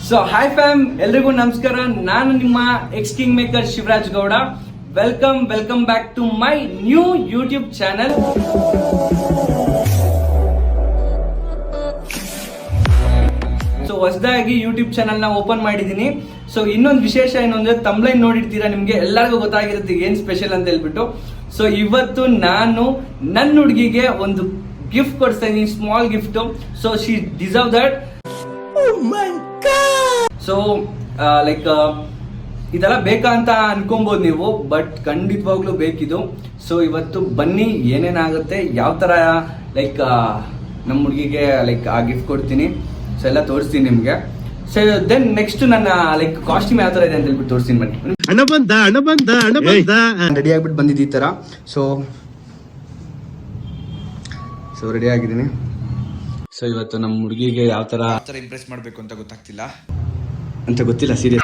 So hi fam, ಎಲ್ರಿಗೂ ನಮಸ್ಕಾರ. ನಾನು ನಿಮ್ಮ ex king maker Shivaraj Gowda. Welcome back to my new YouTube channel. So ಹೊಸದಾಗಿ ಯೂಟ್ಯೂಬ್ ಚಾನಲ್ ನ ಓಪನ್ ಮಾಡಿದೀನಿ. ಸೊ ಇನ್ನೊಂದು ವಿಶೇಷ ಏನು ಅಂದ್ರೆ, ತಮ್ಲೈನ್ ನೋಡಿರ್ತೀರಾ, ನಿಮ್ಗೆ ಎಲ್ಲರಿಗೂ ಗೊತ್ತಾಗಿರುತ್ತೆ ಏನ್ ಸ್ಪೆಷಲ್ ಅಂತ ಹೇಳ್ಬಿಟ್ಟು. ಸೊ ಇವತ್ತು ನಾನು ನನ್ನ ಹುಡುಗಿಗೆ ಒಂದು ಗಿಫ್ಟ್ ಕೊಡ್ತಾ ಇದೀನಿ, small gift. So she deserve that. So like ಇದೆಲ್ಲ ಬೇಕಾ ಅಂತ ಅನ್ಕೊಬಹುದು ನೀವು, ಬಟ್ ಖಂಡಿತವಾಗ್ಲೂ ಬೇಕಿದು. ಸೊ ಇವತ್ತು ಬನ್ನಿ ಏನೇನಾಗುತ್ತೆ, ಯಾವ ತರ ಲೈಕ್ ನಮ್ಮ ಹುಡುಗಿಗೆ ಲೈಕ್ ಆ ಗಿಫ್ಟ್ ಕೊಡ್ತೀನಿ. ಸೊ ಎಲ್ಲ ತೋರಿಸ್ತೀನಿ ನಿಮ್ಗೆ. ಸೊ ದೆನ್ ನೆಕ್ಸ್ಟ್ ನನ್ನ ಲೈಕ್ ಕಾಸ್ಟ್ಯೂಮ್ ಯಾವ ತರ ಇದೆ ಅಂತ ಹೇಳ್ಬಿಟ್ಟು ತೋರಿಸ್ತೀನಿ. ಬನ್ನಿ. ರೆಡಿ ಆಗ್ಬಿಟ್ಟು ಬಂದಿದ್ದು ಈ ತರ. ಸೊ ರೆಡಿ ಆಗಿದ್ದೀನಿ. ಸೊ ಇವತ್ತು ನಮ್ಮ ಹುಡುಗಿಗೆ ಯಾವ ತರ ಇಂಪ್ರೆಸ್ ಮಾಡ್ಬೇಕು ಅಂತ ಗೊತ್ತಿಲ್ಲ ಸೀರಿಯಸ್.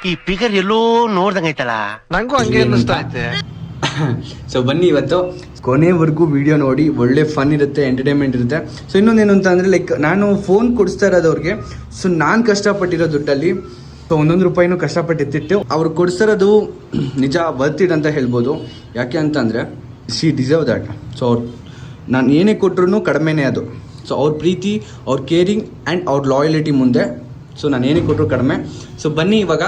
ಈ ಫಿಗರ್ ಎಲ್ಲೋ ನೋಡ್ದಂಗೈತಲ್ಲ, ನಂಗೂ ಹಂಗೆ ಅನ್ನಿಸ್ತಾ ಐತೆ. ಸೊ ಬನ್ನಿ ಇವತ್ತು ಕೊನೆವರೆಗೂ ವಿಡಿಯೋ ನೋಡಿ, ಒಳ್ಳೆ ಫನ್ ಇರುತ್ತೆ, ಎಂಟರ್ಟೈನ್ಮೆಂಟ್ ಇರುತ್ತೆ. ಸೊ ಇನ್ನೊಂದೇನು ಅಂತ ಅಂದ್ರೆ, ಲೈಕ್ ನಾನು ಫೋನ್ ಕೊಡಿಸ್ತಾ ಇರೋದವ್ರಿಗೆ, ಸೊ ನಾನು ಕಷ್ಟಪಟ್ಟಿರೋ ದುಡ್ಡಲ್ಲಿ ಸೊ 1 ರೂಪಾಯಿನೂ ಕಷ್ಟಪಟ್ಟು ಎತ್ತಿಟ್ಟು ಅವ್ರು ಕೊಡಿಸಿರೋದು ನಿಜ ವರ್ತ್ ಇಟ್ ಅಂತ ಹೇಳ್ಬೋದು. ಯಾಕೆ ಅಂತಂದರೆ ಶಿ ಡಿಸರ್ವ್ ದ್ಯಾಟ್. ಸೊ ಅವ್ರು ನಾನು ಏನೇ ಕೊಟ್ರು ಕಡಿಮೆನೇ ಅದು. ಸೊ ಅವ್ರ ಪ್ರೀತಿ, ಅವ್ರ ಕೇರಿಂಗ್ ಆ್ಯಂಡ್ ಅವ್ರ ಲಾಯಲಿಟಿ ಮುಂದೆ ಸೊ ನಾನು ಏನೇ ಕೊಟ್ಟರು ಕಡಿಮೆ. ಸೊ ಬನ್ನಿ ಇವಾಗ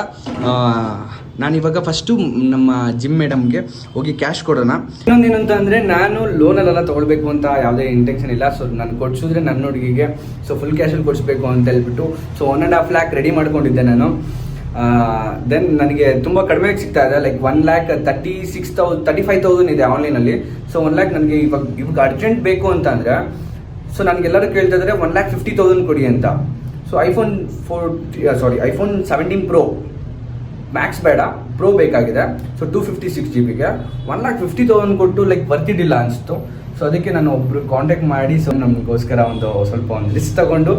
ನಾನಿವಾಗ ಫಸ್ಟು ನಮ್ಮ ಜಿಮ್ ಮೇಡಮ್ಗೆ ಹೋಗಿ ಕ್ಯಾಶ್ ಕೊಡೋಣ. ಇನ್ನೊಂದೇನು ಅಂತ ಅಂದರೆ, ನಾನು ಲೋನಲ್ಲೆಲ್ಲ ತೊಗೊಳ್ಬೇಕು ಅಂತ ಯಾವುದೇ ಇಂಟೆನ್ಷನ್ ಇಲ್ಲ. ಸೊ ನಾನು ಕೊಡಿಸಿದ್ರೆ ನನ್ನ ಹುಡುಗಿಗೆ ಸೊ ಫುಲ್ ಕ್ಯಾಶಲ್ಲಿ ಕೊಡಿಸ್ಬೇಕು ಅಂತ ಹೇಳ್ಬಿಟ್ಟು ಸೊ 1.5 lakh ರೆಡಿ ಮಾಡ್ಕೊಂಡಿದ್ದೆ ನಾನು. ದೆನ್ ನನಗೆ ತುಂಬ ಕಡಿಮೆಗೆ ಸಿಗ್ತಾ ಇದೆ, ಲೈಕ್ 1,36,000 ಇದೆ ಆನ್ಲೈನಲ್ಲಿ. ಸೊ 1 lakh ನನಗೆ ಇವಾಗ ಅರ್ಜೆಂಟ್ ಬೇಕು ಅಂತ ಅಂದರೆ, ಸೊ ನನಗೆಲ್ಲರೂ ಕೇಳ್ತಾ ಇದ್ದಾರೆ 1,50,000 ಕೊಡಿ ಅಂತ. ಸೊ ಐಫೋನ್ 17 Pro ಮ್ಯಾಕ್ಸ್ ಬೇಡ, ಪ್ರೋ ಬೇಕಾಗಿದೆ. ಸೊ 256 GB 1,50,000 ಕೊಟ್ಟು ಲೈಕ್ ಬರ್ತಿದ್ದಿಲ್ಲ ಅನಿಸ್ತು. ಸೊ ಅದಕ್ಕೆ ನಾನು ಒಬ್ರು ಕಾಂಟ್ಯಾಕ್ಟ್ ಮಾಡಿ ಸೊ ನಮಗೋಸ್ಕರ ಒಂದು ಲಿಸ್ಟ್ ತಗೊಂಡು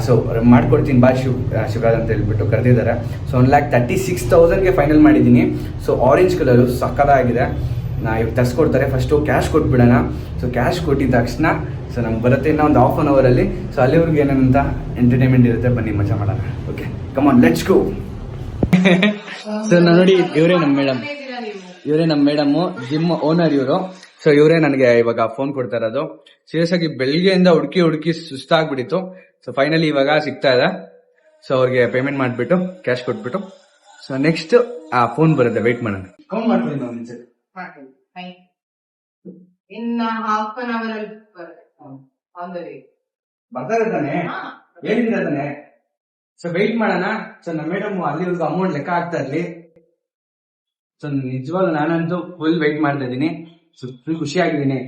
ಸೊ ಮಾಡ್ಕೊಡ್ತೀನಿ ಬಾ ಶಿವರಾಜ್ ಅಂತ ಹೇಳ್ಬಿಟ್ಟು ಕರೆದಿದ್ದಾರೆ. ಸೊ 1,36,000ಗೆ ಫೈನಲ್ ಮಾಡಿದ್ದೀನಿ. ಸೊ ಆರೆಂಜ್ ಕಲರು ಸಕ್ಕತ್ತಾಗಿದೆ. ಇವಾಗ ತರಿಸ್ಕೊಡ್ತಾರೆ. ಫಸ್ಟು ಕ್ಯಾಶ್ ಕೊಟ್ಬಿಡೋಣ. ಸೊ ಕ್ಯಾಶ್ ಕೊಟ್ಟಿದ ತಕ್ಷಣ ಸೊ ನಮ್ಗೆ ಬರುತ್ತೆ ಇನ್ನೂ ಒಂದು ½ an hour ಅಲ್ಲಿ. ಸೊ ಅಲ್ಲಿವ್ರಿಗೆ ಏನೇನಂತ ಎಂಟರ್ಟೈನ್ಮೆಂಟ್ ಇರುತ್ತೆ, ಬನ್ನಿ ಮಜಾ ಮಾಡೋಣ. Okay, come on, let's go. So ನಾನು ನೋಡಿ, ಇವರೇ ನಮ್ಮ ಮೇಡಮು, ಜಿಮ್ ಓನರ್ ಇವರು. ಸೊ ಇವರೇ ನನಗೆ ಇವಾಗ ಫೋನ್ ಕೊಡ್ತಾ ಇರೋದು. ಸೀರಿಯಸ್ ಆಗಿ ಬೆಳಿಗ್ಗೆಯಿಂದ ಹುಡುಕಿ ಸುಸ್ತಾಗ್ಬಿಟ್ಟಿತ್ತು. ಸೊ ಫೈನಲಿ ಇವಾಗ ಸಿಗ್ತಾ ಇದೆ. ಸೊ ಅವ್ರಿಗೆ ಪೇಮೆಂಟ್ ಮಾಡಿಬಿಟ್ಟು ಕ್ಯಾಶ್ ಕೊಟ್ಬಿಟ್ಟು ಸೊ ನೆಕ್ಸ್ಟ್ ಆ ಫೋನ್ ಬರುತ್ತೆ, ವೆಯ್ಟ್ ಮಾಡೋಣ. ಕೌಂಟ್ ಮಾಡ್ತೀನಿ ನಾವು ಮುಂಚೆ. ಇನ್ನ ½ an hour ಅಲ್ಲಿ ಬರ್ತಾರೆ ತಾನೆ, ಏನಿಲ್ಲ ತಾನೆ. ಸೊ ವೆಯ್ಟ್ ಮಾಡೋಣ. ಸೊ ನಮ್ಮ ಮೇಡಮ್ ಅಲ್ಲಿವರೆಗೂ ಅಮೌಂಟ್ ಲೆಕ್ಕ ಆಗ್ತಾ ಇರ್ಲಿ. ಸೊ ನಿಜವಾಗ್ಲೂ ನಾನಂತೂ ಫುಲ್ ವೆಯ್ಟ್ ಮಾಡ್ತಾ ಇದ್ದೀನಿ. ಸೊ ಫುಲ್ ಖುಷಿ ಆಗಿದ್ದೀನಿ.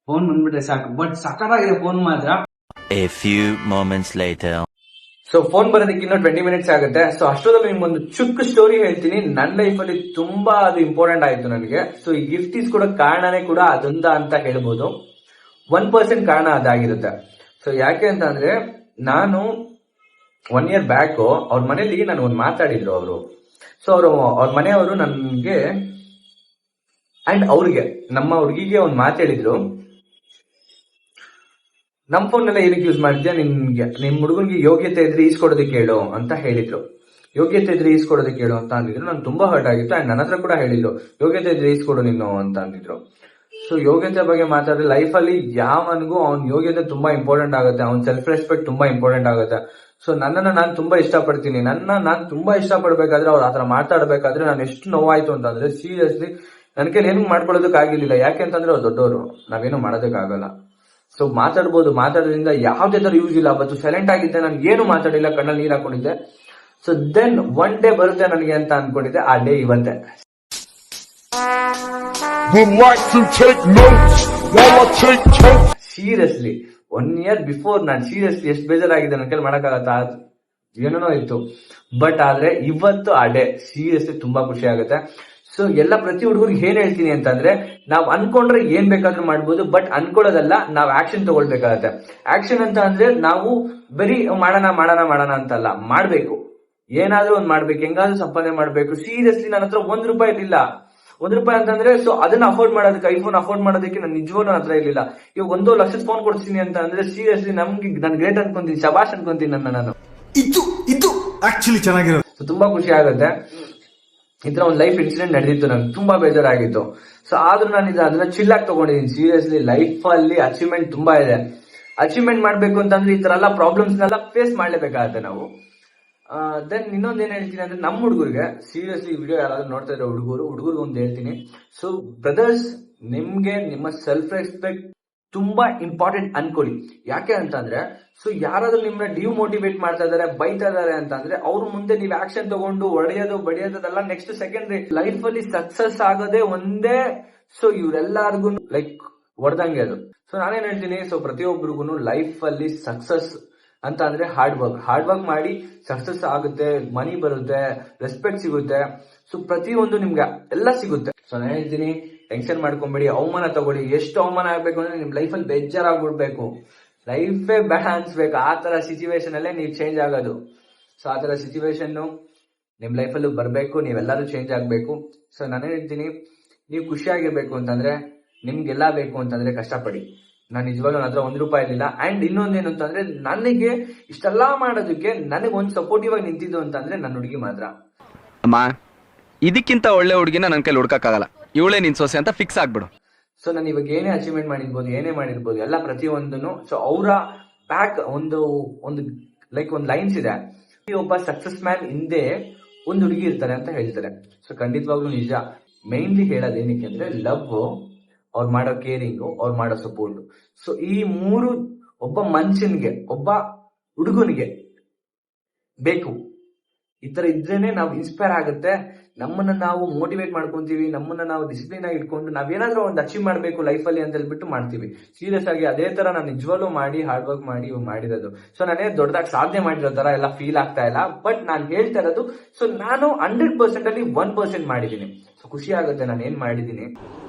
ಫೋನ್ ಬಂದ್ಬಿಟ್ರೆ ಸಾಕು, ಬಟ್ ಸಕ್ಕತ್ತಾಗಿದೆ ಫೋನ್ ಮಾತ್ರ. A few moments later. So phone ಬರೋದಕ್ಕೆ ಇನ್ನೂ 20 minutes ಆಗುತ್ತೆ. ಸೊ ಅಷ್ಟೊಂದು ನಿಮ್ಗೊಂದು ಚಿಕ್ಕ ಸ್ಟೋರಿ ಹೇಳ್ತೀನಿ. ನನ್ನ ಲೈಫಲ್ಲಿ ತುಂಬಾ ಅದು ಇಂಪಾರ್ಟೆಂಟ್ ಆಯ್ತು ನನಗೆ. ಸೊ ಈ ಗಿಫ್ಟ್ ಇಸ್ಕೊಡೋ ಕಾರಣನೇ ಕೂಡ ಅದೊಂದ ಅಂತ ಹೇಳ್ಬೋದು. 1% ಕಾರಣ ಅದಾಗಿರುತ್ತೆ. ಸೊ ಯಾಕೆ ಅಂತ ಅಂದ್ರೆ, ನಾನು 1 year ಬ್ಯಾಕ್ ಅವ್ರ ಮನೇಲಿ ನಾನು ಒಂದು ಮಾತಾಡಿದ್ರು ಅವರು. ಸೊ ಅವ್ರ ಮನೆಯವರು ನನಗೆ ಅಂಡ್ ಅವ್ರಿಗೆ, ನಮ್ಮ ಹುಡುಗಿಗೆ ಒಂದು ಮಾತಾಡಿದ್ರು, ನಮ್ಮ ಫೋನ್ ಎಲ್ಲ ಏನಕ್ಕೆ ಯೂಸ್ ಮಾಡ್ತೀಯ, ನಿಮ್ ಹುಡುಗನಿಗೆ ಯೋಗ್ಯತೆ ಇದ್ರೆ ಈಸ್ಕೊಡೋದಕ್ಕೆ ಹೇಳು ಅಂತ ಹೇಳಿದ್ರು. ಯೋಗ್ಯತೆ ಇದ್ರೆ ಈಸ್ಕೊಡೋದಕ್ಕೆ ಹೇಳು ಅಂತ ಅಂದಿದ್ರು. ನಾನು ತುಂಬಾ ಹರ್ಟ್ ಆಗಿತ್ತು. ಅಂಡ್ ನನ್ನ ಹತ್ರ ಕೂಡ ಹೇಳಿದ್ರು, ಯೋಗ್ಯತೆ ಇದ್ರೆ ಈಸ್ಕೊಡು ನೀನು ಅಂತ ಅಂದಿದ್ರು. ಸೊ ಯೋಗ್ಯತೆ ಬಗ್ಗೆ ಮಾತಾಡಿದ್ರೆ ಲೈಫಲ್ಲಿ ಯಾವನಿಗೂ ಅವ್ನ ಯೋಗ್ಯತೆ ತುಂಬಾ ಇಂಪಾರ್ಟೆಂಟ್ ಆಗುತ್ತೆ, ಅವ್ನ ಸೆಲ್ಫ್ ರೆಸ್ಪೆಕ್ಟ್ ತುಂಬಾ ಇಂಪಾರ್ಟೆಂಟ್ ಆಗುತ್ತೆ. ಸೊ ನನ್ನನ್ನು ನಾನು ತುಂಬಾ ಇಷ್ಟಪಡ್ತೀನಿ. ನಾನು ತುಂಬಾ ಇಷ್ಟಪಡ್ಬೇಕಾದ್ರೆ ಅವ್ರು ಆತರ ಮಾತಾಡ್ಬೇಕಾದ್ರೆ ನಾನು ಎಷ್ಟು ನೋವಾಯ್ತು ಅಂತಂದ್ರೆ, ಸೀರಿಯಸ್ಲಿ ನನ್ನ ಕೈಲಿ ಏನು ಮಾಡ್ಕೊಳ್ಳೋದಕ್ಕಾಗಿರ್ಲಿಲ್ಲ. ಯಾಕೆ ಅಂತಂದ್ರೆ ಅವ್ರು ದೊಡ್ಡವರು, ನಾವೇನು ಮಾಡೋದಕ್ಕಾಗಲ್ಲ. ಸೊ ಮಾತಾಡೋದ್ರಿಂದ ಯಾವುದೇ ತರ ಯೂಸ್ ಇಲ್ಲ. ಬಟ್ ಸೈಲೆಂಟ್ ಆಗಿದ್ದೆ, ನಾನು ಏನು ಮಾತಾಡಿಲ್ಲ, ಕಣ್ಣಲ್ಲಿ ನೀರು ಹಾಕೊಂಡಿದ್ದೆ. ಸೊ ದೆನ್ ಒನ್ ಡೇ ಬರುತ್ತೆ ನನಗೆ ಅಂತ ಅನ್ಕೊಂಡಿದ್ದೆ. ಆ ಡೇ ಇವತ್ತೇ. ಸೀರಿಯಸ್ಲಿ 1 year ಬಿಫೋರ್ ನಾನು ಸೀರಿಯಸ್ಲಿ ಎಷ್ಟು ಬೇಜಾರಾಗಿದೆ, ನನ್ನ ಕೈಲಿ ಮಾಡಕ್ಕಾಗತ್ತಾ, ಏನೇನೋ ಇತ್ತು. ಬಟ್ ಆದ್ರೆ ಇವತ್ತು ಆ ಡೇ ಸೀರಿಯಸ್ಲಿ ತುಂಬಾ ಖುಷಿ ಆಗುತ್ತೆ. ಸೊ ಎಲ್ಲ ಪ್ರತಿ ಹುಡುಗರಿಗೆ ಏನ್ ಹೇಳ್ತೀನಿ ಅಂತಂದ್ರೆ, ನಾವ್ ಅನ್ಕೊಂಡ್ರೆ ಏನ್ ಬೇಕಾದ್ರೂ ಮಾಡ್ಬೋದು, ಬಟ್ ಅನ್ಕೊಳ್ಳೋದಲ್ಲ, ನಾವ್ ಆಕ್ಷನ್ ತಗೊಳ್ಬೇಕಾಗತ್ತೆ. ಆಕ್ಷನ್ ಅಂತ ಅಂದ್ರೆ ನಾವು ಬರೀ ಮಾಡೋಣ ಅಂತಲ್ಲ, ಮಾಡ್ಬೇಕು. ಏನಾದ್ರೂ ಒಂದ್ ಮಾಡ್ಬೇಕು, ಹೆಂಗಾದ್ರೂ ಸಂಪಾದನೆ ಮಾಡ್ಬೇಕು. ಸೀರಿಯಸ್ಲಿ ನನ್ನ ಹತ್ರ 1 ರೂಪಾಯಿ ಇರ್ಲಿಲ್ಲ. 1 ರೂಪಾಯಿ ಅಂತಂದ್ರೆ, ಸೊ ಅದನ್ನ ಅಫೋರ್ಡ್ ಮಾಡೋದಕ್ಕೆ, ಐಫೋನ್ ಅಫೋರ್ಡ್ ಮಾಡೋದಕ್ಕೆ ನಾನು ನಿಜವಾಗ್ಲೂ ಹತ್ರ ಇರ್ಲಿಲ್ಲ. ಇವಾಗ 1 ಲಕ್ಷದ ಫೋನ್ ಕೊಡ್ತೀನಿ ಅಂತ ಅಂದ್ರೆ ಸೀರಿಯಸ್ಲಿ ನಾನು ಗ್ರೇಟ್ ಅನ್ಕೊಂತೀನಿ, ಶಬಾಷ್ ಅನ್ಕೊಂತೀನಿ ನಾನು. ಇದು ಆಕ್ಚುಲಿ ಚೆನ್ನಾಗಿರೋದು. ಸೊ ತುಂಬಾ ಖುಷಿ ಆಗುತ್ತೆ. ಈ ತರ ಒಂದು ಲೈಫ್ ಇನ್ಸಿಡೆಂಟ್ ನಡೆದಿತ್ತು, ನಂಗೆ ತುಂಬಾ ಬೇಜಾರಾಗಿತ್ತು. ಸೊ ಆದ್ರೂ ನಾನು ಅದನ್ನ ಚಿಲ್ ಆಗಿ ತಗೊಂಡಿದ್ದೀನಿ. ಸೀರಿಯಸ್ಲಿ ಲೈಫ್ ಅಲ್ಲಿ ಅಚೀವ್ಮೆಂಟ್ ತುಂಬಾ ಇದೆ. ಅಚೀವ್ಮೆಂಟ್ ಮಾಡ್ಬೇಕು ಅಂತಂದ್ರೆ ಈ ತರ ಎಲ್ಲ ಪ್ರಾಬ್ಲಮ್ಸ್ ಫೇಸ್ ಮಾಡ್ಲೇಬೇಕಾಗತ್ತೆ ನಾವು. ದೆನ್ ಇನ್ನೊಂದ್ ಏನ್ ಹೇಳ್ತೀನಿ ಅಂದ್ರೆ, ನಮ್ಮ ಹುಡುಗರಿಗೆ ಸೀರಿಯಸ್ಲಿ ವಿಡಿಯೋ ಯಾರಾದ್ರೂ ನೋಡ್ತಾ ಇರೋ ಹುಡುಗರಿಗೆ ಒಂದು ಹೇಳ್ತೀನಿ. ಸೊ ಬ್ರದರ್ಸ್, ನಿಮ್ಗೆ ನಿಮ್ಮ ಸೆಲ್ಫ್ ರೆಸ್ಪೆಕ್ಟ್ ತುಂಬಾ ಇಂಪಾರ್ಟೆಂಟ್ ಅನ್ಕೊಳ್ಳಿ. ಯಾಕೆ ಅಂತಂದ್ರೆ, ಸೊ ಯಾರಾದ್ರೂ ನಿಮ್ನ ಡಿಮೋಟಿವೇಟ್ ಮಾಡ್ತಾ ಇದಾರೆ, ಬೈತಾ ಇದಾರೆ ಅಂತಂದ್ರೆ ಅವ್ರ ಮುಂದೆ ನೀವು ಆಕ್ಷನ್ ತಗೊಂಡು ಹೊಡೆಯೋದು ಬಡಿಯೋದೆಲ್ಲ ನೆಕ್ಸ್ಟ್ ಸೆಕೆಂಡ್ರಿ. ಲೈಫ್ ಅಲ್ಲಿ ಸಕ್ಸಸ್ ಆಗೋದೇ ಒಂದೇ. ಸೊ ಇವ್ರೆಲ್ಲಾರ್ಗು ಲೈಕ್ ಹೊಡೆದಂಗೆ ಅದು. ಸೊ ನಾನೇನ್ ಹೇಳ್ತೀನಿ, ಸೊ ಪ್ರತಿಯೊಬ್ಬರಿಗೂ ಲೈಫ್ ಅಲ್ಲಿ ಸಕ್ಸಸ್ ಅಂತ ಅಂದ್ರೆ ಹಾರ್ಡ್ ವರ್ಕ್ ಮಾಡಿ ಸಕ್ಸಸ್ ಆಗುತ್ತೆ, ಮನಿ ಬರುತ್ತೆ, ರೆಸ್ಪೆಕ್ಟ್ ಸಿಗುತ್ತೆ. ಸೊ ಪ್ರತಿಯೊಂದು ನಿಮ್ಗೆ ಎಲ್ಲ ಸಿಗುತ್ತೆ. ಸೊ ನಾನು ಹೇಳ್ತೀನಿ, ಟೆನ್ಷನ್ ಮಾಡ್ಕೊಂಬೇಡಿ, ಅವಮಾನ ತಗೊಳ್ಳಿ. ಎಷ್ಟು ಅವಮಾನ ಆಗ್ಬೇಕು ಅಂದ್ರೆ ನಿಮ್ ಲೈಫಲ್ಲಿ ಬೇಜಾರಾಗ್ಬಿಡ್ಬೇಕು, ಲೈಫೇ ಬೇಡ ಅನ್ಸ್ಬೇಕು. ಆ ತರ ಸಿಚುವೇಶನ್ ಅಲ್ಲೇ ನೀವು ಚೇಂಜ್ ಆಗೋದು. ಸೊ ಆ ತರ ಸಿಚುವೇಶನ್ ನಿಮ್ ಲೈಫಲ್ಲೂ ಬರ್ಬೇಕು, ನೀವೆಲ್ಲರೂ ಚೇಂಜ್ ಆಗ್ಬೇಕು. ಸೊ ನಾನು ಹೇಳ್ತೀನಿ, ನೀವು ಖುಷಿಯಾಗಿರ್ಬೇಕು ಅಂತಂದ್ರೆ, ನಿಮ್ಗೆಲ್ಲ ಬೇಕು ಅಂತಂದ್ರೆ ಕಷ್ಟಪಡಿ. ನಾನು ನಿಜವಾಗ್ಲೂ ನನ್ನ ಹತ್ರ ₹1 ಇರಲಿಲ್ಲ. ಅಂಡ್ ಇನ್ನೊಂದೇನು ಅಂತಂದ್ರೆ, ನನಗೆ ಇಷ್ಟೆಲ್ಲಾ ಮಾಡೋದಕ್ಕೆ ನನಗೆ ಒಂದು ಸಪೋರ್ಟಿವ್ ಆಗಿ ನಿಂತಿದ್ದು ಅಂತಂದ್ರೆ ನನ್ನ ಹುಡುಗಿ ಮಾತ್ರ. ಅಮ್ಮ, ಇದಕ್ಕಿಂತ ಒಳ್ಳೆ ಹುಡುಗಿನ ನನ್ನ ಕೈಲಿ ಹುಡ್ಕಕ್ಕಾಗಲ್ಲ, ಇವಳೇ ನಿನ್ ಸೊಸೆ ಅಂತ ಫಿಕ್ಸ್ ಆಗ್ಬಿಡು. ಸೊ ನಾನು ಇವಾಗ ಏನೇ ಅಚೀವ್ಮೆಂಟ್ ಮಾಡಿರ್ಬೋದು, ಏನೇ ಮಾಡಿರ್ಬೋದು, ಎಲ್ಲ ಪ್ರತಿಯೊಂದನ್ನು ಸೊ ಅವರ ಬ್ಯಾಕ್ ಒಂದು ಲೈಕ್ ಒಂದು ಲೈನ್ಸ್ ಇದೆ. ಒಬ್ಬ ಸಕ್ಸಸ್ ಮ್ಯಾನ್ ಹಿಂದೆ ಒಂದು ಹುಡುಗಿ ಇರ್ತಾರೆ ಅಂತ ಹೇಳ್ತಾರೆ. ಸೊ ಖಂಡಿತವಾಗ್ಲೂ ನಿಜ. ಮೈನ್ಲಿ ಹೇಳೋದೇನಕ್ಕೆ ಅಂದ್ರೆ, ಲವ್, ಅವ್ರು ಮಾಡೋ ಕೇರಿಂಗು, ಅವ್ರು ಮಾಡೋ ಸಪೋರ್ಟ್. ಸೊ ಈ ಮೂರು ಒಬ್ಬ ಮನುಷ್ಯನಿಗೆ, ಒಬ್ಬ ಹುಡುಗನಿಗೆ ಬೇಕು. ಈ ತರ ಇದ್ರೇನೆ ನಾವು ಇನ್ಸ್ಪೈರ್ ಆಗುತ್ತೆ, ನಮ್ಮನ್ನ ನಾವು ಮೋಟಿವೇಟ್ ಮಾಡ್ಕೊಂತೀವಿ, ನಮ್ಮನ್ನ ನಾವು ಡಿಸಿಪ್ಲಿನ್ ಆಗಿ ಇಟ್ಕೊಂಡು ನಾವೇನಾದ್ರೂ ಒಂದು ಅಚೀವ್ ಮಾಡ್ಬೇಕು ಲೈಫ್ ಅಲ್ಲಿ ಅಂತ ಹೇಳ್ಬಿಟ್ಟು ಮಾಡ್ತೀವಿ. ಸೀರಿಯಸ್ ಆಗಿ ಅದೇ ತರ ನಾನು ನಿಜವಾಗ್ಲೂ ಮಾಡಿ ಹಾರ್ಡ್ ವರ್ಕ್ ಮಾಡಿ ಮಾಡಿರೋದು. ಸೊ ನಾನೇ ದೊಡ್ಡದಾಗಿ ಸಾಧನೆ ಮಾಡಿರೋ ತರ ಎಲ್ಲ ಫೀಲ್ ಆಗ್ತಾ ಇಲ್ಲ. ಬಟ್ ನಾನು ಹೇಳ್ತಾ ಇರೋದು, ಸೊ ನಾನು 100% ಅಲ್ಲಿ 1% ಮಾಡಿದ್ದೀನಿ. ಸೊ ಖುಷಿ ಆಗುತ್ತೆ ನಾನು ಏನ್ ಮಾಡಿದ್ದೀನಿ.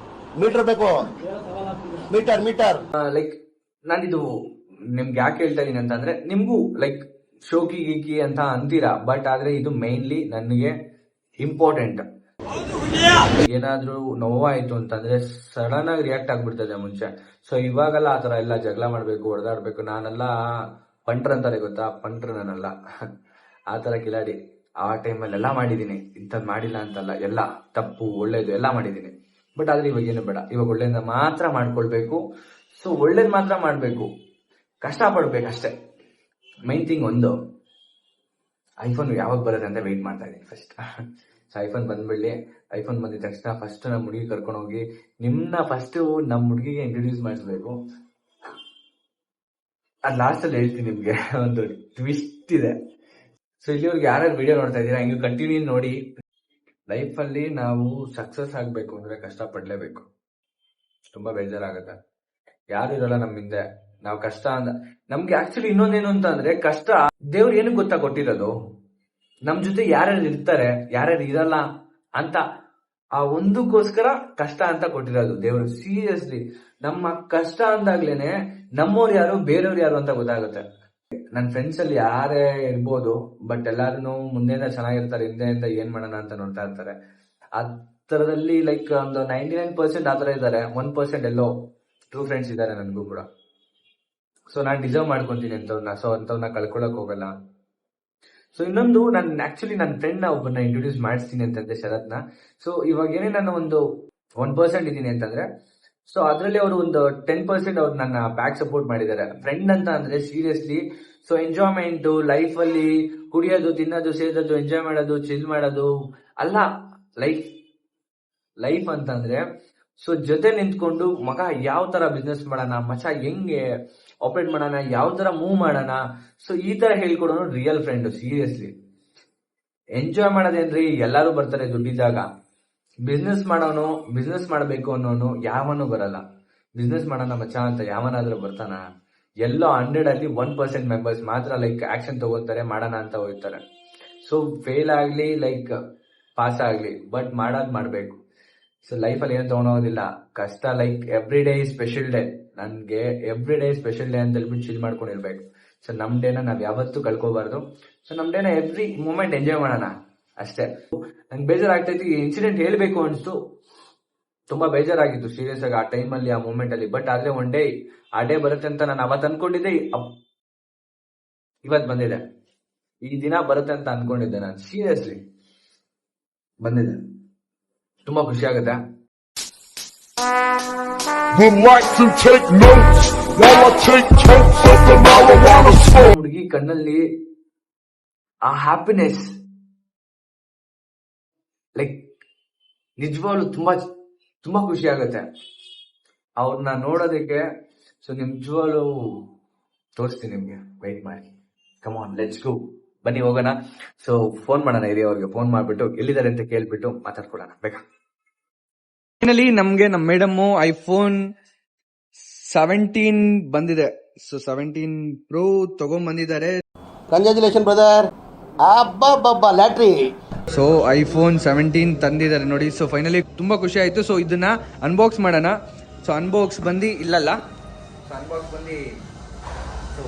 ಮೀಟರ್ ಬೇಕು, ಮೀಟರ್ ಲೈಕ್ ನಾನಿದು ನಿಮ್ಗೆ ಯಾಕೆ ಹೇಳ್ತಾ ಇದೀನಿ ಅಂತಂದ್ರೆ, ನಿಮ್ಗೂ ಲೈಕ್ ಶೋಕಿ ಗೀಕಿ ಅಂತ ಅಂತೀರಾ, ಬಟ್ ಆದ್ರೆ ಇದು ಮೈನ್ಲಿ ನನಗೆ ಇಂಪಾರ್ಟೆಂಟ್. ಏನಾದ್ರೂ ನೋವಾಯ್ತು ಅಂತಂದ್ರೆ ಸಡನ್ ಆಗಿ ರಿಯಾಕ್ಟ್ ಆಗ್ಬಿಡ್ತದೆ ಮುಂಚೆ. ಸೊ ಇವಾಗೆಲ್ಲ ಆತರ ಎಲ್ಲ ಜಗಳ ಮಾಡ್ಬೇಕು, ಹೊಡೆದಾಡ್ಬೇಕು. ನಾನೆಲ್ಲ ಪಂಟ್ರ ಅಂತಾರೆ ಗೊತ್ತಾ, ಪಂಟ್ರ ನಾನಲ್ಲ, ಆತರ ಕಿಲಾಡಿ. ಆ ಟೈಮಲ್ಲಿ ಎಲ್ಲ ಮಾಡಿದೀನಿ, ಇಂಥದ್ದು ಮಾಡಿಲ್ಲ ಅಂತಲ್ಲ, ಎಲ್ಲ ತಪ್ಪು ಒಳ್ಳೇದು ಎಲ್ಲ ಮಾಡಿದೀನಿ. ಬಟ್ ಆದ್ರೆ ಇವಾಗ ಏನು ಬೇಡ, ಇವಾಗ ಒಳ್ಳೇದ ಮಾತ್ರ ಮಾಡ್ಕೊಳ್ಬೇಕು. ಸೊ ಒಳ್ಳೇದ್ ಮಾತ್ರ ಮಾಡ್ಬೇಕು, ಕಷ್ಟ ಪಡ್ಬೇಕು ಅಷ್ಟೇ. ಮೈನ್ ಥಿಂಗ್ ಒಂದು, ಐಫೋನ್ ಯಾವಾಗ ಬರುತ್ತೆ ಅಂತ ವೆಯ್ಟ್ ಮಾಡ್ತಾ ಇದ್ದೀನಿ ಫಸ್ಟ್. ಸೊ ಐಫೋನ್ ಬಂದ್ಬಿಡ್ಲಿ. ಐಫೋನ್ ಬಂದಿದ ತಕ್ಷಣ ಫಸ್ಟ್ ನಮ್ಮ ಹುಡುಗಿ ಕರ್ಕೊಂಡು ಹೋಗಿ ನಿಮ್ನ ಫಸ್ಟ್ ನಮ್ಮ ಹುಡುಗಿಗೆ ಇಂಟ್ರೊಡ್ಯೂಸ್ ಮಾಡಿಸ್ಬೇಕು. ಅದ್ ಲಾಸ್ಟ್ ಅಲ್ಲಿ ಹೇಳ್ತೀನಿ ನಿಮ್ಗೆ ಒಂದು ಟ್ವಿಸ್ಟ್ ಇದೆ. ಸೊ ಇಲ್ಲಿವರೆಗೆ ಯಾರ್ಯಾರು ವಿಡಿಯೋ ನೋಡ್ತಾ ಇದ್ದೀರಾ, ಹಿಂಗೆ ಕಂಟಿನ್ಯೂ ನೋಡಿ. ಲೈಫ್ ಅಲ್ಲಿ ನಾವು ಸಕ್ಸಸ್ ಆಗ್ಬೇಕು ಅಂದ್ರೆ ಕಷ್ಟ ಪಡ್ಲೇಬೇಕು. ತುಂಬಾ ಬೇಜಾರಾಗತ್ತೆ, ಯಾರು ಇರಲ್ಲ ನಮ್ಮ ಹಿಂದೆ. ನಾವು ಕಷ್ಟ ಅಂದ ನಮ್ಗೆ ಆಕ್ಚುಲಿ ಇನ್ನೊಂದೇನು ಅಂತ ಅಂದ್ರೆ, ಕಷ್ಟ ದೇವ್ರು ಏನಕ್ಕೆ ಗೊತ್ತಾ ಕೊಟ್ಟಿರೋದು, ನಮ್ ಜೊತೆ ಯಾರ್ಯಾರು ಇರ್ತಾರೆ ಯಾರ್ಯಾರು ಇರಲ್ಲ ಅಂತ ಆ ಒಂದಕ್ಕೋಸ್ಕರ ಕಷ್ಟ ಅಂತ ಕೊಟ್ಟಿರೋದು ದೇವ್ರು. ಸೀರಿಯಸ್ಲಿ ನಮ್ಮ ಕಷ್ಟ ಅಂದಾಗ್ಲೇನೆ ನಮ್ಮವ್ರು ಯಾರು ಬೇರೆಯವ್ರು ಯಾರು ಅಂತ ಗೊತ್ತಾಗುತ್ತೆ. ನನ್ನ ಫ್ರೆಂಡ್ಸ್ ಅಲ್ಲಿ ಯಾರೇ ಇರ್ಬೋದು, ಬಟ್ ಎಲ್ಲಾರು ಮುಂದೆಯಿಂದ ಚೆನ್ನಾಗಿರ್ತಾರೆ, ಹಿಂದೆಯಿಂದ ಏನ್ ಮಾಡೋಣ ಅಂತ ನೋಡ್ತಾ ಇರ್ತಾರೆ. ಆ ತರದಲ್ಲಿ ಲೈಕ್ ಒಂದು 99% ಆತರ ಇದ್ದಾರೆ, 1% ಎಲ್ಲೋ ಟ್ರೂ ಫ್ರೆಂಡ್ಸ್ ಇದ್ದಾರೆ ನನಗೂ ಕೂಡ. ಸೊ ನಾನು ಡಿಸರ್ವ್ ಮಾಡ್ಕೊಂತೀನಿ ಅಂತವ್ರನ್ನ. ಸೊ ಅಂತವ್ರನ್ನ ಕಳ್ಕೊಳಕ್ ಹೋಗಲ್ಲ. ಸೊ ಇನ್ನೊಂದು, ನಾನು ಆಕ್ಚುಲಿ ನನ್ನ ಫ್ರೆಂಡ್ ನ ಒಬ್ಬನ ಇಂಟ್ರೊಡ್ಯೂಸ್ ಮಾಡಿಸ್ತೀನಿ ಅಂತಂದ್ರೆ, ಶರತ್ನ. ಸೊ ಇವಾಗ ಏನೇ ನಾನು ಒಂದು 1% ಇದೀನಿ ಅಂತಂದ್ರೆ, ಸೊ ಅದರಲ್ಲಿ ಅವರು ಒಂದು 10% ಅವ್ರು ನನ್ನ ಬ್ಯಾಕ್ ಸಪೋರ್ಟ್ ಮಾಡಿದ್ದಾರೆ. ಫ್ರೆಂಡ್ ಅಂತ ಅಂದ್ರೆ ಸೀರಿಯಸ್ಲಿ. ಸೊ ಎಂಜಾಯ್ಮೆಂಟ್ ಲೈಫ್ ಅಲ್ಲಿ ಕುಡಿಯೋದು, ತಿನ್ನೋದು, ಸೇದೋದು, ಎಂಜಾಯ್ ಮಾಡೋದು, ಚಿಲ್ ಮಾಡೋದು ಅಲ್ಲ ಲೈಫ್ ಅಂತಂದ್ರೆ. ಸೊ ಜೊತೆ ನಿಂತ್ಕೊಂಡು, ಮಗ ಯಾವ ತರ ಬಿಸ್ನೆಸ್ ಮಾಡೋಣ, ಮಚ ಹೆಂಗೆ ಆಪರೇಟ್ ಮಾಡೋಣ, ಯಾವ ತರ ಮೂವ್ ಮಾಡೋಣ, ಸೊ ಈ ತರ ಹೇಳ್ಕೊಡೋನು ರಿಯಲ್ ಫ್ರೆಂಡ್. ಸೀರಿಯಸ್ಲಿ ಎಂಜಾಯ್ ಮಾಡೋದೇನ್ರಿ, ಎಲ್ಲಾರು ಬರ್ತಾರೆ ದುಡ್ಡಿದ್ದಾಗ. ಬಿಸ್ನೆಸ್ ಮಾಡೋನು, ಬಿಸ್ನೆಸ್ ಮಾಡಬೇಕು ಅನ್ನೋನು ಯಾವನು ಬರಲ್ಲ. ಬಿಸ್ನೆಸ್ ಮಾಡೋಣ ಮಚ ಅಂತ ಯಾವನಾದ್ರೂ ಬರ್ತಾನ? ಎಲ್ಲೋ 100 ಅಲ್ಲಿ 1% ಮೆಂಬರ್ಸ್ ಮಾತ್ರ ಲೈಕ್ ಆಕ್ಷನ್ ತಗೋತಾರೆ, ಮಾಡೋಣ ಅಂತ ಹೋಗ್ತಾರೆ. ಸೊ ಫೇಲ್ ಆಗ್ಲಿ ಲೈಕ್ ಪಾಸ್ ಆಗ್ಲಿ, ಬಟ್ ಮಾಡೋದ್ ಮಾಡ್ಬೇಕು. ಸೊ ಲೈಫ್ ಅಲ್ಲಿ ಏನು ತಗೊಂಡೋಗೋದಿಲ್ಲ, ಕಷ್ಟ like every day special day. ನನ್ಗೆ ಎವ್ರಿ ಡೇ ಸ್ಪೆಷಲ್ ಡೇ ಅಂತ ಹೇಳ್ಬಿಟ್ಟು ಚಿಲ್ ಮಾಡ್ಕೊಂಡಿರ್ಬೇಕು. ಸೊ ನಮ್ ಡೇನ ನಾವ್ ಯಾವತ್ತೂ ಕಳ್ಕೋಬಾರ್ದು. ಸೊ ನಮ್ ಡೇನ ಎವ್ರಿ ಮೂಮೆಂಟ್ ಎಂಜಾಯ್ ಮಾಡೋಣ ಅಷ್ಟೇ. ನಂಗೆ ಬೇಜಾರಾಗ್ತೈತಿ, ಈ ಇನ್ಸಿಡೆಂಟ್ ಹೇಳ್ಬೇಕು ಅನ್ಸ್ತು. ತುಂಬಾ ಬೇಜಾರಾಗಿತ್ತು ಸೀರಿಯಸ್ ಆಗಿ ಆ ಟೈಮ್ ಅಲ್ಲಿ, ಆ ಮೂಮೆಂಟ್ ಅಲ್ಲಿ. ಬಟ್ ಆದ್ರೆ ಒನ್ ಡೇ ಆ ಡೇ ಬರುತ್ತೆ ಅಂತ ನಾನು ಅವತ್ತು ಅನ್ಕೊಂಡಿದ್ದೆ, ಇವತ್ ಬಂದಿದೆ. ಈ ದಿನ ಬರುತ್ತೆ ಅಂತ ಅನ್ಕೊಂಡಿದ್ದೆ ನಾನು, ಸೀರಿಯಸ್ಲಿ ಬಂದಿದೆ, ತುಂಬಾ ಖುಷಿ ಆಗುತ್ತೆ. Would like to take notes while I take totes of the marijuana smoke. ಹುಡುಗಿ ಕಣ್ಣಲ್ಲಿ ಆ ಹ್ಯಾಪಿನೆಸ್, ಲೈಕ್ ನಿಜವಾಗ್ಲು ತುಂಬಾ ತುಂಬಾ ಖುಷಿ ಆಗುತ್ತೆ ಅವ್ರನ್ನ ನೋಡೋದಕ್ಕೆ. ಸೊ ನಿಜವಾಗ್ಲು ತೋರಿಸ್ತೀನಿ ನಿಮ್ಗೆ, ವೆಯ್ಟ್ ಮಾಡಿ. ಕಮ್ ಆನ್, ಲೆಟ್ಸ್ ಗೋ, ಬನ್ನಿ ಹೋಗೋಣ. ಸೊ ಫೋನ್ ಮಾಡೋಣ, ಹಿರಿಯ ಅವ್ರಿಗೆ ಫೋನ್ ಮಾಡ್ಬಿಟ್ಟು ಎಲ್ಲಿದ್ದಾರೆ ಅಂತ ಕೇಳ್ಬಿಟ್ಟು ಮಾತಾಡ್ಕೊಳ್ಳೋಣ ಬೇಗ. ಫೈನಲಿ ನಮ್ಗೆ ನಮ್ಮ ಮೇಡಮ್ ಐಫೋನ್ 17 ಬಂದಿದೆ. ಸೊ 17 ಪ್ರೋ ತಗೊಂಡ್ ಬಂದಿದ್ದಾರೆ. Congratulation brother. ಅಬ್ಬಬ್ಬಬ್ಬ ಲ್ಯಾಟ್ರಿ. ಸೊ ಐಫೋನ್ 17 ತಂದಿದ್ದಾರೆ ನೋಡಿ. ಸೊ ಫೈನಲಿ ತುಂಬಾ ಖುಷಿ ಆಯ್ತು. ಸೊ ಇದನ್ನ ಅನ್ಬಾಕ್ಸ್ ಮಾಡೋಣ. ಸೊ ಅನ್ಬಾಕ್ಸ್ ಬಂದು ಇಲ್ಲಲ್ಲ, ಸೊ ಅನ್ಬಾಕ್ಸ್ ಬಂದು, ಸೊ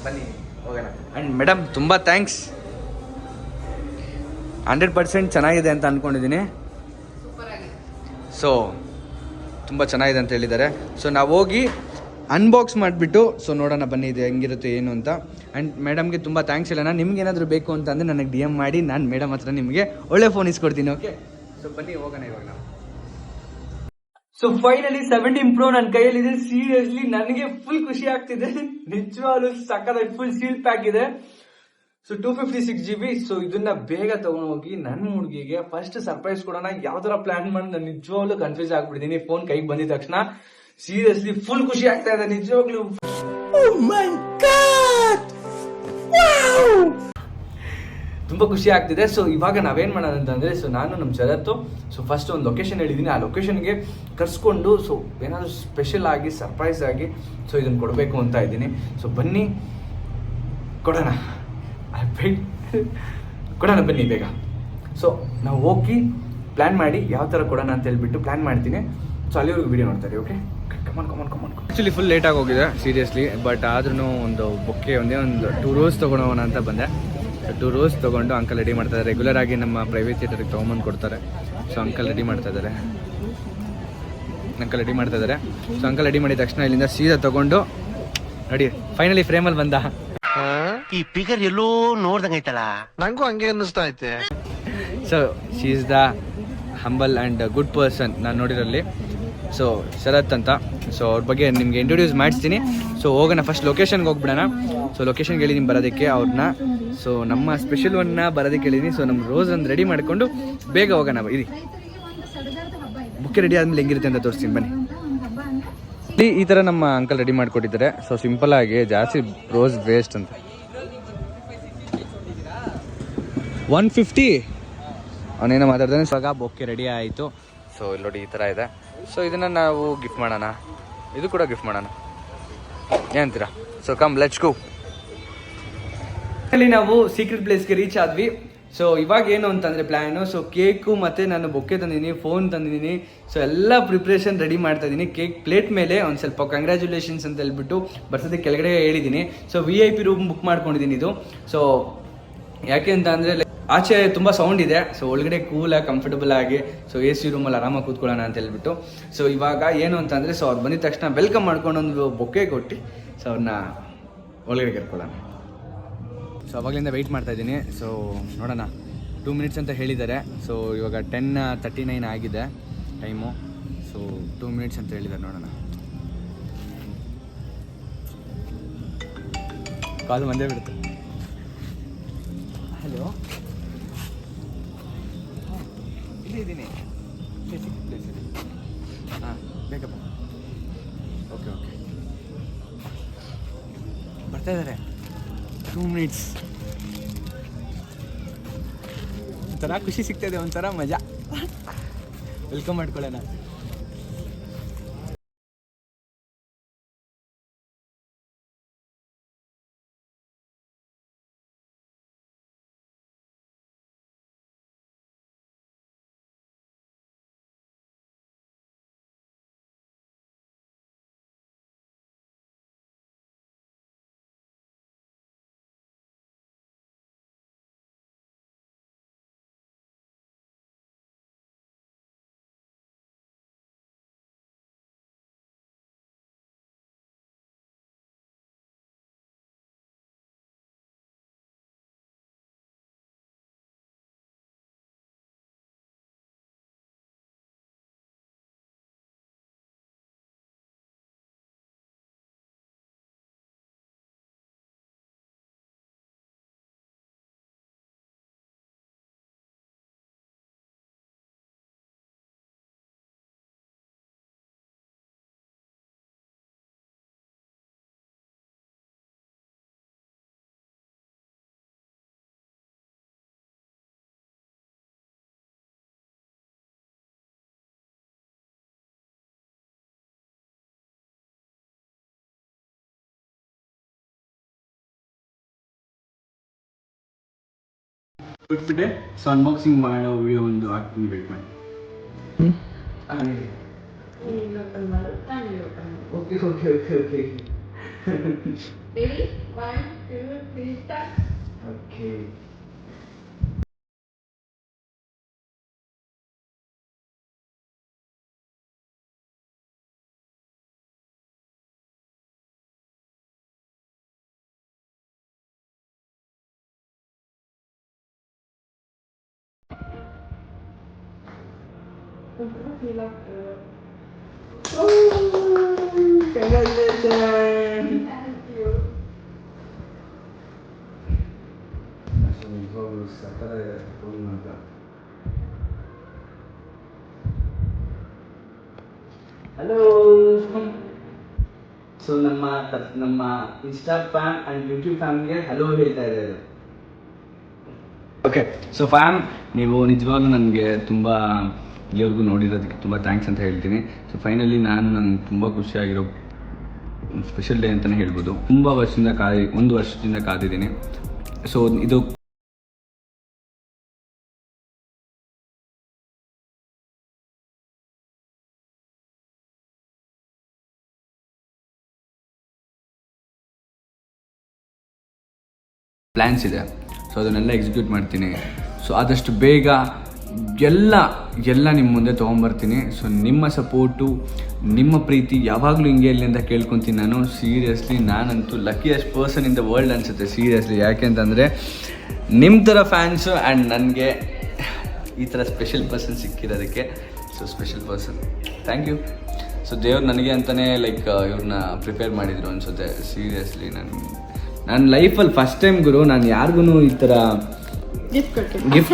ಬನ್ನಿ ಹೋಗೋಣ. ಅಂಡ್ ಮೇಡಮ್ ತುಂಬಾ ಥ್ಯಾಂಕ್ಸ್, 100% ಚೆನ್ನಾಗಿದೆ ಅಂತ ಅನ್ಕೊಂಡಿದ್ದೀನಿ. ಸೊ ತುಂಬ ಚೆನ್ನಾಗಿದೆ ಅಂತ ಹೇಳಿದ್ದಾರೆ. ಸೊ ನಾವು ಹೋಗಿ ಅನ್ಬಾಕ್ಸ್ ಮಾಡಿಬಿಟ್ಟು ಸೊ ನೋಡೋಣ ಬನ್ನಿ ಇದು ಹೆಂಗಿರುತ್ತೆ ಏನು ಅಂತ. ಆ್ಯಂಡ್ ಮೇಡಮ್ಗೆ ತುಂಬ ಥ್ಯಾಂಕ್ಸ್ ಹೇಳೋಣ. ನಿಮ್ಗೆ ಏನಾದರೂ ಬೇಕು ಅಂತಂದರೆ ನನಗೆ DM ಮಾಡಿ, ನಾನು ಮೇಡಮ್ ಹತ್ರ ನಿಮಗೆ ಒಳ್ಳೆ ಫೋನ್ ಇಸ್ಕೊಡ್ತೀನಿ. ಓಕೆ, ಸೊ ಬನ್ನಿ ಹೋಗೋಣ ಇವಾಗ ನಾವು. ಸೊ ಫೈನಲಿ 17 ಪ್ರೋ ನನ್ನ ಕೈಯಲ್ಲಿದೆ. ಸೀರಿಯಸ್ಲಿ ನನಗೆ ಫುಲ್ ಖುಷಿ ಆಗ್ತಿದೆ, ನಿಜವಾಗ್ಲೂ ಸಕ್ಕತ್ತಾಗಿ ಫುಲ್ ಸೀಲ್ ಪ್ಯಾಕ್ ಇದೆ. So 256 GB. ಸೊ ಇದನ್ನ ಬೇಗ ತಗೊಂಡು ಹೋಗಿ ನನ್ನ ಹುಡುಗಿಗೆ ಫಸ್ಟ್ ಸರ್ಪ್ರೈಸ್ ಕೊಡೋಣ. ಯಾವ ತರ ಪ್ಲಾನ್ ಮಾಡಿ ನಾನು ನಿಜವಾಗ್ಲೂ ಕನ್ಫ್ಯೂಸ್ ಆಗ್ಬಿಟ್ಟಿದ್ದೀನಿ ಫೋನ್ ಕೈಗೆ ಬಂದಿದ ತಕ್ಷಣ. ಸೀರಿಯಸ್ಲಿ ಫುಲ್ ಖುಷಿ ಆಗ್ತಾ ಇದೆ ನಿಜವಾಗ್ಲೂ. ತುಂಬಾ ಖುಷಿ ಆಗ್ತಿದೆ. ಸೊ ಇವಾಗ ನಾವೇನ್ ಮಾಡೋಣ ಅಂತಂದ್ರೆ, ಸೊ ನಾನು ನಮ್ಮ ಶರತ್ತು ಸೊ ಫಸ್ಟ್ ಒಂದು ಲೊಕೇಶನ್ ಹೇಳಿದ್ದೀನಿ, ಆ ಲೊಕೇಶನ್ಗೆ ಕರ್ಸ್ಕೊಂಡು ಸೊ ಏನಾದ್ರು ಸ್ಪೆಷಲ್ ಆಗಿ ಸರ್ಪ್ರೈಸ್ ಆಗಿ ಸೊ ಇದನ್ನ ಕೊಡಬೇಕು ಅಂತ ಇದ್ದೀನಿ. ಸೊ ಬನ್ನಿ ಕೊಡೋಣ, ಕೊಡೋಣ ಬನ್ನಿ ಬೇಗ. ಸೊ ನಾವು ಹೋಗಿ ಪ್ಲ್ಯಾನ್ ಮಾಡಿ ಯಾವ ಥರ ಕೊಡೋಣ ಅಂತ ಹೇಳ್ಬಿಟ್ಟು ಪ್ಲ್ಯಾನ್ ಮಾಡ್ತೀನಿ. ಸೊ ಅಲ್ಲಿವರೆಗೂ ವಿಡಿಯೋ ನೋಡ್ತಾರೆ. ಓಕೆ, ಕಮಾನ್. ಆ್ಯಕ್ಚುಲಿ ಫುಲ್ ಲೇಟಾಗಿ ಹೋಗಿದೆ ಸೀರಿಯಸ್ಲಿ, ಬಟ್ ಆದ್ರೂ ಒಂದು ಬೊಕ್ಕೆ ಒಂದೇ ಒಂದು 2 ರೋಸ್ ತೊಗೊಳೋಣ ಅಂತ ಬಂದೆ. 2 ರೋಸ್ ತೊಗೊಂಡು ಅಂಕಲ್ ರೆಡಿ ಮಾಡ್ತಾರೆ. ರೆಗ್ಯುಲರ್ ಆಗಿ ನಮ್ಮ ಪ್ರೈವೇಟ್ ಥಿಯೇಟರ್ಗೆ ತೊಗೊಂಬಂದು ಕೊಡ್ತಾರೆ. ಸೊ ಅಂಕಲ್ ರೆಡಿ ಮಾಡ್ತಾ ಇದ್ದಾರೆ. ಸೊ ಅಂಕಲ್ ರೆಡಿ ಮಾಡಿದ ತಕ್ಷಣ ಇಲ್ಲಿಂದ ಸೀದಾ ತೊಗೊಂಡು ರೆಡಿ. ಫೈನಲಿ ಫ್ರೇಮಲ್ಲಿ ಬಂದ. ಈ ಫಿಗರ್ ಎಲ್ಲೋ ನೋಡ್ದಂಗೈತಲ್ಲ, ನಂಗೂ ಹಂಗೆ ಅನ್ನಿಸ್ತಾ ಐತೆ. So she is the humble and good person ನಾನು ನೋಡಿರಲ್ಲಿ. ಸೊ ಶರತ್ ಅಂತ. ಸೊ ಅವ್ರ ಬಗ್ಗೆ ನಿಮಗೆ ಇಂಟ್ರೊಡ್ಯೂಸ್ ಮಾಡಿಸ್ತೀನಿ. ಸೊ ಹೋಗೋಣ, ಫಸ್ಟ್ ಲೊಕೇಶನ್ಗೆ ಹೋಗ್ಬಿಡೋಣ. ಸೊ ಲೊಕೇಶನ್ಗೆ ಹೇಳಿ ನಿಮ್ಗೆ ಬರೋದಕ್ಕೆ ಅವ್ರನ್ನ. ಸೊ ನಮ್ಮ ಸ್ಪೆಷಲ್ ಒನ್ನ ಬರೋದಕ್ಕೆ ಹೇಳಿದ್ದೀನಿ. ಸೊ ನಮ್ಮ ರೋಸ್ ಒಂದು ರೆಡಿ ಮಾಡಿಕೊಂಡು ಬೇಗ ಹೋಗೋಣ. ಇರಿ, ಬುಕ್ಕೆ ರೆಡಿ ಆದಮೇಲೆ ಹೆಂಗಿರುತ್ತೆ ಅಂತ ತೋರಿಸ್ತೀನಿ ಬನ್ನಿ. ಈ ಥರ ನಮ್ಮ ಅಂಕಲ್ ರೆಡಿ ಮಾಡಿಕೊಟ್ಟಿದ್ದಾರೆ. ಸೊ ಸಿಂಪಲ್ ಆಗಿ, ಜಾಸ್ತಿ ರೋಸ್ ವೇಸ್ಟ್ ಅಂತ. 150 ಅವನೇನೋ ಮಾತಾಡ್ತಾನೆ. ಇವಾಗ ಬೊಕ್ಕೆ ರೆಡಿ ಆಯಿತು. ಸೊ ಇಲ್ಲಿ ನೋಡಿ ಈ ಥರ ಇದೆ. ಸೊ ಇದನ್ನು ನಾವು ಗಿಫ್ಟ್ ಮಾಡೋಣ, ಇದು ಕೂಡ ಗಿಫ್ಟ್ ಮಾಡೋಣ, ಏನಂತೀರಾ? So come let's go. ಅಲ್ಲಿ ನಾವು ಸೀಕ್ರೆಟ್ ಪ್ಲೇಸ್ಗೆ ರೀಚ್ ಆದ್ವಿ. ಸೊ ಇವಾಗ ಏನು ಅಂತಂದರೆ ಪ್ಲ್ಯಾನು, ಸೊ ಕೇಕು ಮತ್ತು ನಾನು ಬೊಕ್ಕೆ ತಂದಿದ್ದೀನಿ, ಫೋನ್ ತಂದಿದ್ದೀನಿ. ಸೊ ಎಲ್ಲ ಪ್ರಿಪ್ರೇಷನ್ ರೆಡಿ ಮಾಡ್ತಾ ಇದ್ದೀನಿ. ಕೇಕ್ ಪ್ಲೇಟ್ ಮೇಲೆ ಒಂದು ಸ್ವಲ್ಪ ಕಂಗ್ರ್ಯಾಚುಲೇಷನ್ಸ್ ಅಂತ ಹೇಳ್ಬಿಟ್ಟು ಬರ್ಸೋದಕ್ಕೆ ಕೆಳಗಡೆ ಹೇಳಿದ್ದೀನಿ. ಸೊ VIP ರೂಮ್ ಬುಕ್ ಮಾಡ್ಕೊಂಡಿದ್ದೀನಿ ಇದು. ಸೊ ಯಾಕೆ ಅಂತ ಅಂದರೆ ಆಚೆ ತುಂಬ ಸೌಂಡ್ ಇದೆ. ಸೊ ಒಳಗಡೆ ಕೂಲಾಗಿ ಕಂಫರ್ಟಬಲ್ ಆಗಿ ಸೊ AC ರೂಮಲ್ಲಿ ಆರಾಮಾಗಿ ಕೂತ್ಕೊಳ್ಳೋಣ ಅಂತ ಹೇಳ್ಬಿಟ್ಟು. ಸೊ ಇವಾಗ ಏನು ಅಂತಂದರೆ, ಸೊ ಅವ್ರು ಬಂದಿದ ತಕ್ಷಣ ವೆಲ್ಕಮ್ ಮಾಡ್ಕೊಂಡು ಒಂದು ಬೊಕ್ಕೆ ಕೊಟ್ಟು ಸೊ ಅವ್ರನ್ನ ಒಳಗಡೆ ಕರ್ಕೊಳ್ಳೋಣ. ಸೊ ಅವಾಗಲಿಂದ ವೆಯ್ಟ್ ಮಾಡ್ತಾ ಇದ್ದೀನಿ. ಸೊ ನೋಡೋಣ, 2 ಮಿನಿಟ್ಸ್ ಅಂತ ಹೇಳಿದ್ದಾರೆ. ಸೊ ಇವಾಗ 10:39 ಆಗಿದೆ ಟೈಮು. ಸೊ 2 ಮಿನಿಟ್ಸ್ ಅಂತ ಹೇಳಿದ್ದಾರೆ. ನೋಡೋಣ, ಕಾಲ್ ಬಂದೇ ಬಿಡುತ್ತೆ. ಹಲೋ, ಇದ್ದೀನಿ, ಪ್ಲೇಸ್ ಇದೆ. ಹಾಂ, ಬೇಕಪ್ಪ. ಓಕೆ ಬರ್ತಾ ಇದ್ದಾರೆ. 2 ಮಿನಿಟ್ಸ್. ಒಂಥರ ಖುಷಿ ಸಿಗ್ತಾಯಿದೆ, ಒಂಥರ ಮಜಾ. ವೆಲ್ಕಮ್ ಮಾಡ್ಕೊಳ್ಳೋಣ. ಬಿಟ್ಬಿಟ್ಟೆ ಸೊ ಅನ್ಬಾಕ್ಸಿಂಗ್ ಮಾಡೋ ವಿಡಿಯೋ ಒಂದು ಹಾಕ್ತೀನಿ ವೇಟ್ ಮಾಡಿ. Okay okay okay okay Ready? 1, 2, 3, start. Okay. Hello. So ನಮ್ಮ ಇನ್ಸ್ಟಾ ಫ್ಯಾಮ್ ಆ್ಯಂಡ್ ಯೂಟ್ಯೂಬ್ ಫ್ಯಾಮ್ಗೆ ಹಲೋ ಹೇಳ್ತಾ ಇದ್ದಾರೆ. ಓಕೆ, ಸೊ ಫ್ಯಾಮ್, ನೀವು ನಿಜವಾಗ್ಲೂ ನನಗೆ ತುಂಬ ಇಲ್ಲಿವರೆಗೂ ನೋಡಿರೋದಕ್ಕೆ ತುಂಬ ಥ್ಯಾಂಕ್ಸ್ ಅಂತ ಹೇಳ್ತೀನಿ. ಸೊ ಫೈನಲಿ ನನಗೆ ತುಂಬ ಖುಷಿಯಾಗಿರೋ ಸ್ಪೆಷಲ್ ಡೇ ಅಂತಲೇ ಹೇಳ್ಬೋದು. ತುಂಬ ವರ್ಷದಿಂದ ಒಂದು ವರ್ಷದಿಂದ ಕಾದಿದ್ದೀನಿ. ಸೊ ಇದು ಪ್ಲ್ಯಾನ್ಸ್ ಇದೆ. ಸೊ ಅದನ್ನೆಲ್ಲ ಎಕ್ಸಿಕ್ಯೂಟ್ ಮಾಡ್ತೀನಿ. ಸೊ ಆದಷ್ಟು ಬೇಗ ಎಲ್ಲ ನಿಮ್ಮ ಮುಂದೆ ತೊಗೊಂಬರ್ತೀನಿ. ಸೊ ನಿಮ್ಮ ಸಪೋರ್ಟು, ನಿಮ್ಮ ಪ್ರೀತಿ ಯಾವಾಗಲೂ ಹಿಂಗೆ ಇರಲಿ ಅಂತ ಕೇಳ್ಕೊತೀನಿ ನಾನು. ಸೀರಿಯಸ್ಲಿ ನಾನಂತೂ luckiest person in the world ಅನಿಸುತ್ತೆ ಸೀರಿಯಸ್ಲಿ. ಯಾಕೆಂತಂದರೆ ನಿಮ್ಮ ಥರ ಫ್ಯಾನ್ಸು ಆ್ಯಂಡ್ ನನಗೆ ಈ ಥರ ಸ್ಪೆಷಲ್ ಪರ್ಸನ್ ಸಿಕ್ಕಿರೋದಕ್ಕೆ. So special person, thank you. So ದೇವ್ರು ನನಗೆ ಅಂತಲೇ ಇವ್ರನ್ನ ಪ್ರಿಪೇರ್ ಮಾಡಿದರು ಅನಿಸುತ್ತೆ ಸೀರಿಯಸ್ಲಿ. ನನ್ನ ಲೈಫಲ್ಲಿ ಫಸ್ಟ್ ಟೈಮ್ ಗುರು ನಾನು ಯಾರಿಗೂ ಈ ಥರ ಗಿಫ್ಟ್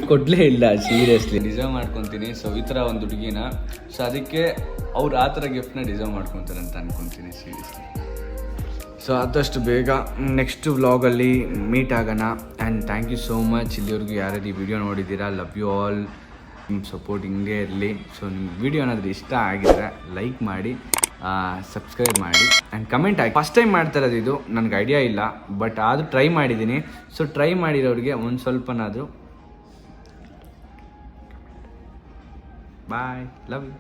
ಕೊಡಲೇ ಇಲ್ಲ ಸೀರಿಯಸ್ಲಿ. ಡಿಸರ್ವ್ ಮಾಡ್ಕೊತೀನಿ. ಸೊ ಈ ಥರ ಒಂದು ಹುಡುಗಿನ, ಸೊ ಅದಕ್ಕೆ ಅವ್ರು ಆ ಥರ ಗಿಫ್ಟ್ನ ಡಿಸರ್ವ್ ಮಾಡ್ಕೊತಾರೆ ಅಂತ ಅಂದ್ಕೊತೀನಿ ಸೀರಿಯಸ್ಲಿ. ಸೊ ಆದಷ್ಟು ಬೇಗ ನೆಕ್ಸ್ಟ್ ವ್ಲಾಗಲ್ಲಿ ಮೀಟ್ ಆಗೋಣ. And thank you so much. ಇಲ್ಲಿವರೆಗೂ ಯಾರ್ಯಾರು ಈ ವಿಡಿಯೋ ನೋಡಿದ್ದೀರಾ, ಲವ್ ಯು ಆಲ್. ನಿಮ್ಮ ಸಪೋರ್ಟ್ ಹಿಂಗೆ ಇರಲಿ. ಸೊ ನಿಮ್ಮ ವಿಡಿಯೋ ಏನಾದರೂ ಇಷ್ಟ ಆಗಿದ್ರೆ ಲೈಕ್ ಮಾಡಿ, ಸಬ್ಸ್ಕ್ರೈಬ್ ಮಾಡಿ ಆ್ಯಂಡ್ ಕಮೆಂಟ್ ಆಗಿ. ಫಸ್ಟ್ ಟೈಮ್ ಮಾಡ್ತಾ ಇರೋದು ಇದು, ನನಗೆ ಐಡಿಯಾ ಇಲ್ಲ, ಬಟ್ ಆದರೂ ಟ್ರೈ ಮಾಡಿದ್ದೀನಿ. ಸೊ ಟ್ರೈ ಮಾಡಿರೋರಿಗೆ ಒಂದು ಸ್ವಲ್ಪನಾದರೂ ಬಾಯ್, ಲವ್ ಯು.